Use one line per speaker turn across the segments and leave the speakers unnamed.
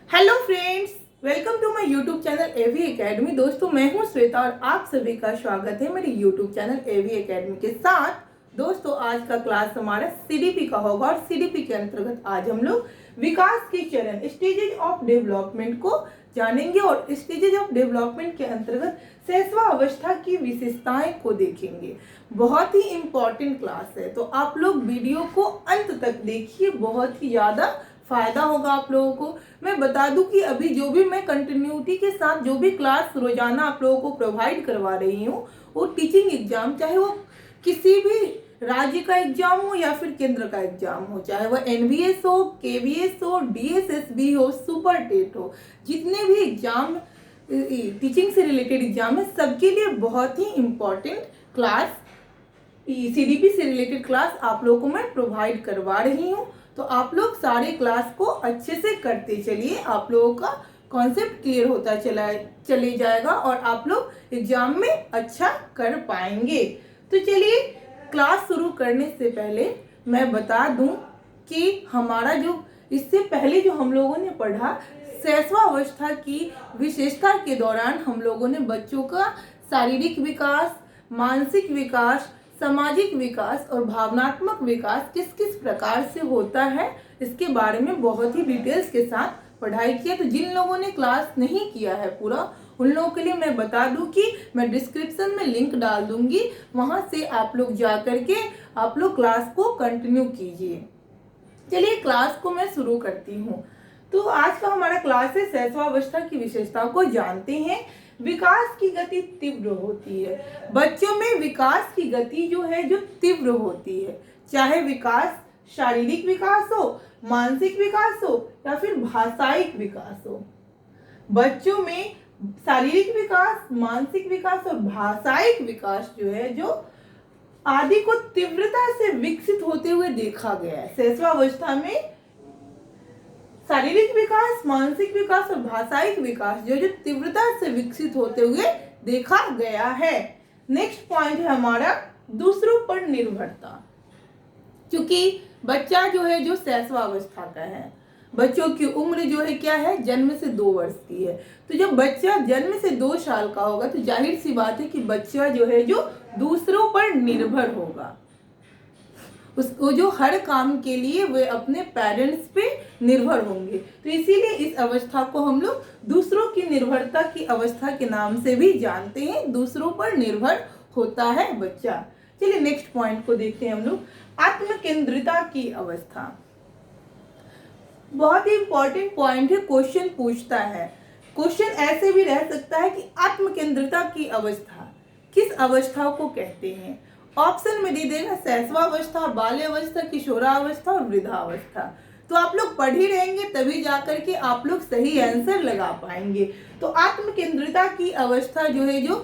Hello friends, welcome to my YouTube channel AV academy. दोस्तों, मैं हूं श्वेता और आप सभी का स्वागत है मेरे यूट्यूब चैनल एवी एकेडमी के साथ। दोस्तों, आज का क्लास हमारा सीडीपी का होगा और सीडीपी के अंतर्गत आज हम लोग विकास के चरण स्टेजेज ऑफ डेवलपमेंट को जानेंगे और स्टेजेज ऑफ डेवलपमेंट के अंतर्गत शैशव अवस्था की विशेषताएं को देखेंगे। बहुत ही इंपॉर्टेंट क्लास है, तो आप लोग वीडियो को अंत तक देखिए, बहुत ही ज्यादा फायदा होगा आप लोगों को। मैं बता दूं कि अभी जो भी मैं कंटिन्यूटी के साथ जो भी क्लास रोजाना आप लोगों को प्रोवाइड करवा रही हूँ, वो टीचिंग एग्जाम, चाहे वो किसी भी राज्य का एग्जाम हो या फिर केंद्र का एग्जाम हो, चाहे वो एनवीएस हो, केवीएस हो, डीएसएसबी हो, सुपर टेट हो, जितने भी एग्जाम टीचिंग से रिलेटेड एग्जाम है, सबके लिए बहुत ही इम्पोर्टेंट क्लास सीडीपी से रिलेटेड क्लास आप लोगों को मैं प्रोवाइड करवा रही हूँ। तो आप लोग सारे क्लास को अच्छे से करते चलिए, आप लोगों का कॉन्सेप्ट क्लियर होता चले जाएगा और आप लोग एग्जाम में अच्छा कर पाएंगे। तो चलिए, क्लास शुरू करने से पहले मैं बता दूं कि हमारा जो इससे पहले जो हम लोगों ने पढ़ा, शैशव अवस्था की विशेषता के दौरान हम लोगों ने बच्चों का शारीरिक विकास, मानसिक विकास, सामाजिक विकास और भावनात्मक विकास किस किस प्रकार से होता है, इसके बारे में बहुत ही डिटेल्स के साथ पढ़ाई किया। तो जिन लोगों ने क्लास नहीं किया है पूरा, उन लोगों के लिए मैं बता दूं कि मैं डिस्क्रिप्शन में लिंक डाल दूंगी, वहां से आप लोग जा करके आप लोग क्लास को कंटिन्यू कीजिए। चलिए, क्लास को मैं शुरू करती हूँ। तो आज का हमारा क्लास है शैशव अवस्था की विशेषताओं को जानते हैं। विकास की गति तीव्र होती है। बच्चों में विकास की गति जो है जो तीव्र होती है, चाहे विकास शारीरिक विकास हो, मानसिक विकास हो या फिर भाषाई विकास हो। बच्चों में शारीरिक विकास, मानसिक विकास और भाषाई विकास जो है जो आदि को तीव्रता से विकसित होते हुए देखा गया है। शैशव अवस्था में शारीरिक विकास, मानसिक विकास और भाषाई विकास जो तीव्रता से विकसित होते हुए देखा गया है। नेक्स्ट पॉइंट है हमारा दूसरों पर निर्भरता। क्योंकि बच्चा जो है जो शैशव अवस्था का है, बच्चों की उम्र जो है क्या है, जन्म से 2 वर्ष की है। तो जब बच्चा जन्म से 2 साल का होगा तो जाहिर सी बात है कि बच्चा जो है जो दूसरों पर निर्भर होगा। उसको जो हर काम के लिए वे अपने पेरेंट्स पे निर्भर होंगे। तो इसीलिए इस अवस्था को हम लोग दूसरों की निर्भरता की अवस्था के नाम से भी जानते हैं। दूसरों पर निर्भर होता है बच्चा। चलिए, नेक्स्ट पॉइंट को देखते हैं हम लोग, आत्मकेंद्रिता की अवस्था। बहुत ही इंपॉर्टेंट पॉइंट है, क्वेश्चन पूछता है। क्वेश्चन ऐसे भी रह सकता है कि आत्मकेंद्रिता की अवस्था किस अवस्था को कहते हैं। ऑप्शन में दे देगा शैशवावस्था, बाल्यावस्था, किशोरावस्था और वृद्धावस्था। तो आप लोग पढ़ ही रहेंगे तभी जाकर के आप लोग सही आंसर लगा पाएंगे। तो आत्मकेंद्रिता की अवस्था जो है जो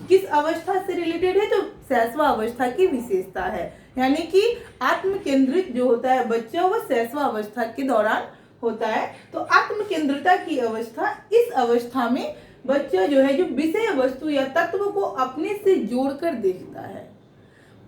किस अवस्था से रिलेटेड है, तो शैशवावस्था की विशेषता है। यानी कि आत्मकेंद्रित जो होता है बच्चा, वो शैशवावस्था के दौरान होता है। तो आत्मकेंद्रिता की अवस्था, इस अवस्था में बच्चा जो है जो विषय वस्तु या तत्व को अपने से जोड़कर देखता है।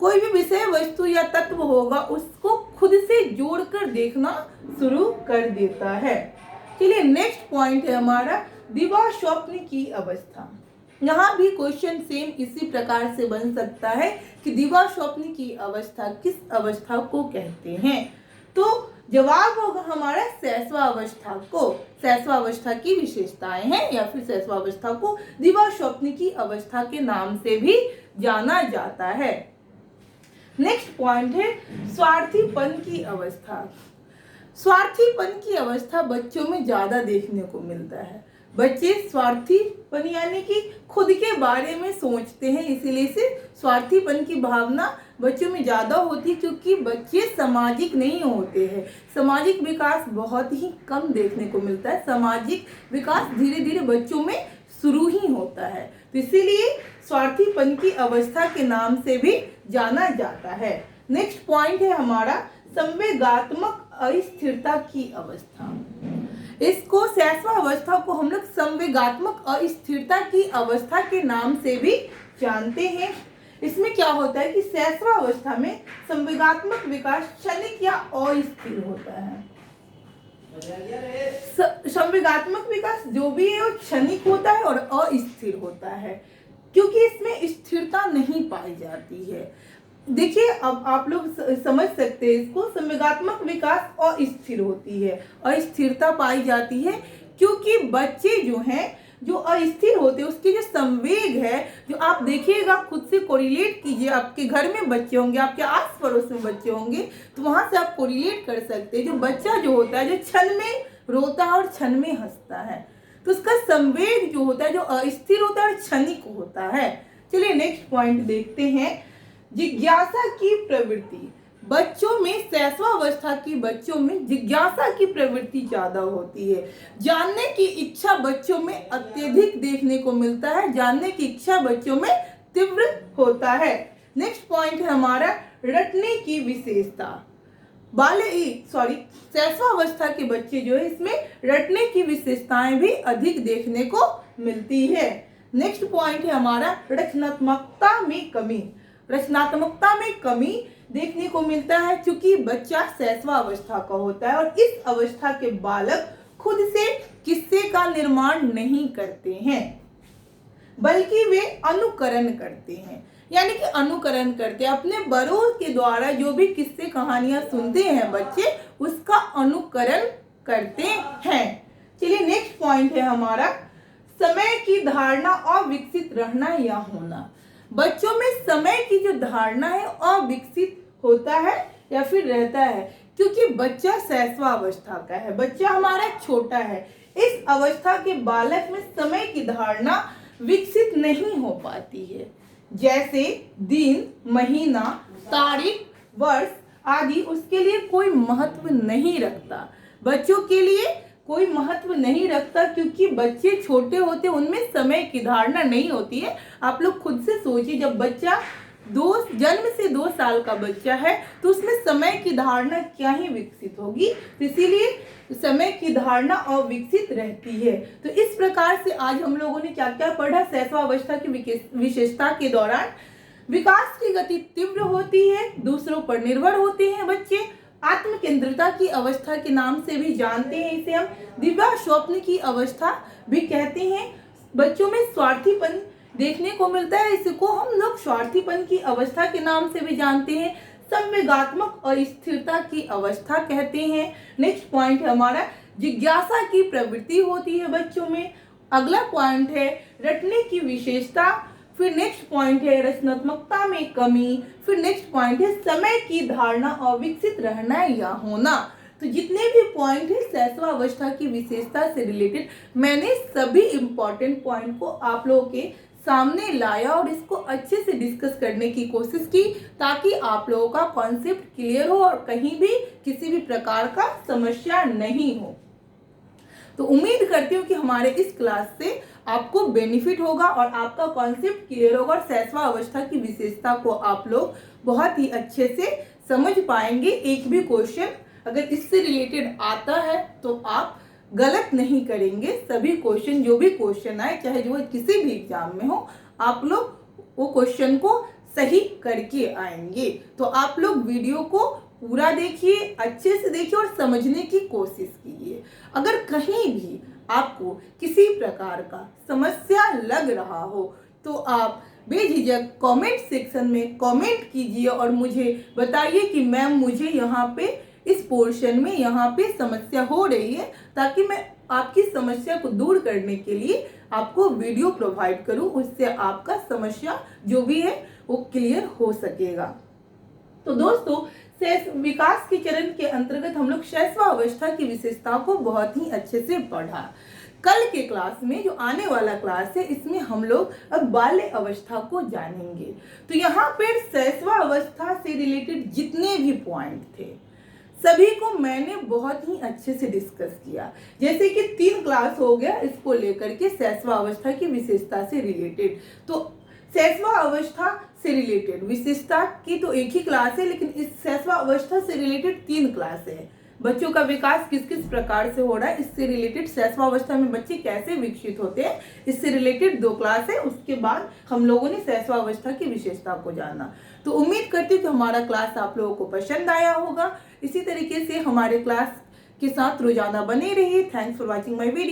कोई भी विषय वस्तु या तत्व होगा उसको खुद से जोड़कर देखना शुरू कर देता है। चलिए, नेक्स्ट पॉइंट है हमारा दिवा स्वप्न की अवस्था। यहाँ भी क्वेश्चन सेम इसी प्रकार से बन सकता है कि दिवा स्वप्न की अवस्था किस अवस्था को कहते हैं। तो जवाब होगा हमारा शैशवावस्था को। शैशवावस्था की विशेषताएं हैं या फिर शैशवावस्था को दिवा स्वप्न की अवस्था के नाम से भी जाना जाता है। नेक्स्ट पॉइंट है स्वार्थीपन की अवस्था। स्वार्थीपन की अवस्था बच्चों में ज्यादा देखने को मिलता है। बच्चे स्वार्थीपन यानी कि खुद के बारे में सोचते हैं, इसीलिए से स्वार्थीपन की भावना बच्चों में ज्यादा होती है, क्योंकि बच्चे सामाजिक नहीं होते हैं। सामाजिक विकास बहुत ही कम देखने को मिलता है। सामाजिक विकास धीरे धीरे बच्चों में शुरू ही होता है। तो इसीलिए स्वार्थीपन की अवस्था के नाम से भी जाना जाता है। नेक्स्ट पॉइंट है हमारा संवेगात्मक अस्थिरता की अवस्था। इसको शैशवावस्था को हम लोग संवेगात्मक अस्थिरता की अवस्था के नाम से भी जानते हैं। इसमें क्या होता है कि शैशवावस्था में संवेगात्मक विकास क्षणिक या अस्थिर होता है। संवेगात्मक विकास जो भी है वो क्षणिक होता है और अस्थिर होता है, क्योंकि इसमें स्थिरता नहीं पाई जाती है। देखिए, अब आप लोग समझ सकते हैं इसको। संवेगात्मक विकास अस्थिर होती है, अस्थिरता पाई जाती है, क्योंकि बच्चे जो हैं जो अस्थिर होते हैं उसके जो संवेग है, जो आप देखिएगा, खुद से कोरिलेट कीजिए। आपके घर में बच्चे होंगे, आपके आस पड़ोस में बच्चे होंगे, तो वहां से आप कोरिलेट कर सकते हैं। जो बच्चा जो होता है, जो क्षण में रोता है और क्षण में हंसता है, तो उसका संवेग जो होता है, जो अस्थिर होता है और क्षणिक होता है। चलिए नेक्स्ट पॉइंट देखते हैं। जिज्ञासा की प्रवृत्ति बच्चों में, शैशवावस्था की बच्चों में जिज्ञासा की प्रवृत्ति ज्यादा होती है। जानने की इच्छा बच्चों में अत्यधिक देखने को मिलता है। जानने की इच्छा बच्चों में तीव्र होता है। नेक्स्ट पॉइंट है हमारा रटने की विशेषता। शैशवावस्था के बच्चे जो है, इसमें रटने की विशेषताएं भी अधिक देखने को मिलती है। नेक्स्ट पॉइंट है हमारा रचनात्मकता में कमी। रचनात्मकता में कमी देखने को मिलता है, क्योंकि बच्चा शैशवावस्था का होता है और इस अवस्था के बालक खुद से किस्से का निर्माण नहीं करते हैं, बल्कि वे अनुकरण करते हैं। यानी कि अनुकरण करते हैं, अपने बड़ों के द्वारा जो भी किस्से कहानियां सुनते हैं बच्चे, उसका अनुकरण करते हैं। चलिए नेक्स्ट पॉइंट है हमारा समय की धारणा अविकसित रहना या होना। बच्चों में समय की जो धारणा है अविकसित होता है या फिर रहता है, क्योंकि बच्चा शैशवावस्था का है, बच्चा हमारा छोटा है। इस अवस्था के बालक में समय की धारणा विकसित नहीं हो पाती है, जैसे दिन, महीना, तारीख, वर्ष आदि उसके लिए कोई महत्व नहीं रखता। बच्चों के लिए कोई महत्व नहीं रखता, क्योंकि बच्चे छोटे होते, उनमें समय की धारणा नहीं होती है। आप लोग खुद से सोचिए, जब बच्चा जन्म से 2 साल का बच्चा है, तो उसमें समय की धारणा क्या ही विकसित होगी। तो इसीलिए समय की धारणा अविकसित रहती है। तो इस प्रकार से आज हम लोगों ने क्या क्या पढ़ा। शैशवावस्था की विशेषता के दौरान विकास की गति तीव्र होती है, दूसरों पर निर्भर होते हैं बच्चे, आत्म केंद्रिता की अवस्था के नाम से भी जानते हैं इसे हम, दिव्या स्वप्न की अवस्था भी कहते हैं। बच्चों में स्वार्थीपन देखने को मिलता है, इसको हम लोग स्वार्थीपन की अवस्था के नाम से भी जानते हैं। संवेगात्मक अस्थिरता की अवस्था कहते हैं। नेक्स्ट पॉइंट है हमारा जिज्ञासा की प्रवृत्ति होती है बच्चों में। अगला पॉइंट है रटने की विशेषता। फिर नेक्स्ट पॉइंट है रचनात्मकता में कमी। फिर नेक्स्ट पॉइंट है समय की धारणा अविकसित रहना या होना। तो जितने भी पॉइंट है शैशवावस्था की विशेषता से रिलेटेड, मैंने सभी इंपॉर्टेंट पॉइंट को आप लोगों के सामने लाया और इसको अच्छे से डिस्कस करने की कोशिश की, ताकि आप लोगों का कॉन्सेप्ट क्लियर हो और कहीं भी किसी भी प्रकार का समस्या नहीं हो। तो उम्मीद करती हूँ कि हमारे इस क्लास से आपको बेनिफिट होगा और आपका कॉन्सेप्ट क्लियर होगा और शैशवावस्था की विशेषता को आप लोग बहुत ही अच्छे से समझ पाएंगे। एक भी क्वेश्चन अगर इससे रिलेटेड आता है तो आप गलत नहीं करेंगे। सभी क्वेश्चन, जो भी क्वेश्चन आए, चाहे जो किसी भी एग्जाम में हो, आप लोग वो क्वेश्चन को सही करके आएंगे। तो आप लोग वीडियो को पूरा देखिए, अच्छे से देखिए और समझने की कोशिश कीजिए। अगर कहीं भी आपको किसी प्रकार का समस्या लग रहा हो तो आप बेझिझक कमेंट सेक्शन में कमेंट कीजिए और मुझे बताइए कि मैम मुझे यहाँ पे इस पोर्शन में यहाँ पे समस्या हो रही है, ताकि मैं आपकी समस्या को दूर करने के लिए आपको वीडियो प्रोवाइड करूँ, उससे आपका समस्या जो भी है वो क्लियर हो सकेगा। तो दोस्तों, विकास के चरण के अंतर्गत हम लोग शैशवावस्था की विशेषताओं को बहुत ही अच्छे से पढ़ा। कल के क्लास में, जो आने वाला क्लास है, इसमें हम लोग अब बाल्य अवस्था को जानेंगे। तो यहाँ पर शैशवावस्था से रिलेटेड जितने भी पॉइंट थे सभी को मैंने बहुत ही अच्छे से डिस्कस किया। जैसे कि 3 क्लास हो गया इसको लेकर के शैशवावस्था की विशेषता से रिलेटेड। तो शैशवावस्था से रिलेटेड विशेषता की तो एक ही क्लास है, लेकिन इस शैशवावस्था से रिलेटेड 3 क्लास है। बच्चों का विकास किस किस प्रकार से हो रहा है, इससे रिलेटेड शैशवावस्था में बच्चे कैसे विकसित होते हैं, इससे रिलेटेड 2 क्लास है। उसके बाद हम लोगों ने शैशवावस्था की विशेषता को जाना। तो उम्मीद करती हूँ कि हमारा क्लास आप लोगों को पसंद आया होगा। इसी तरीके से हमारे क्लास के साथ रोजाना बने रहिए। Thanks for watching my video.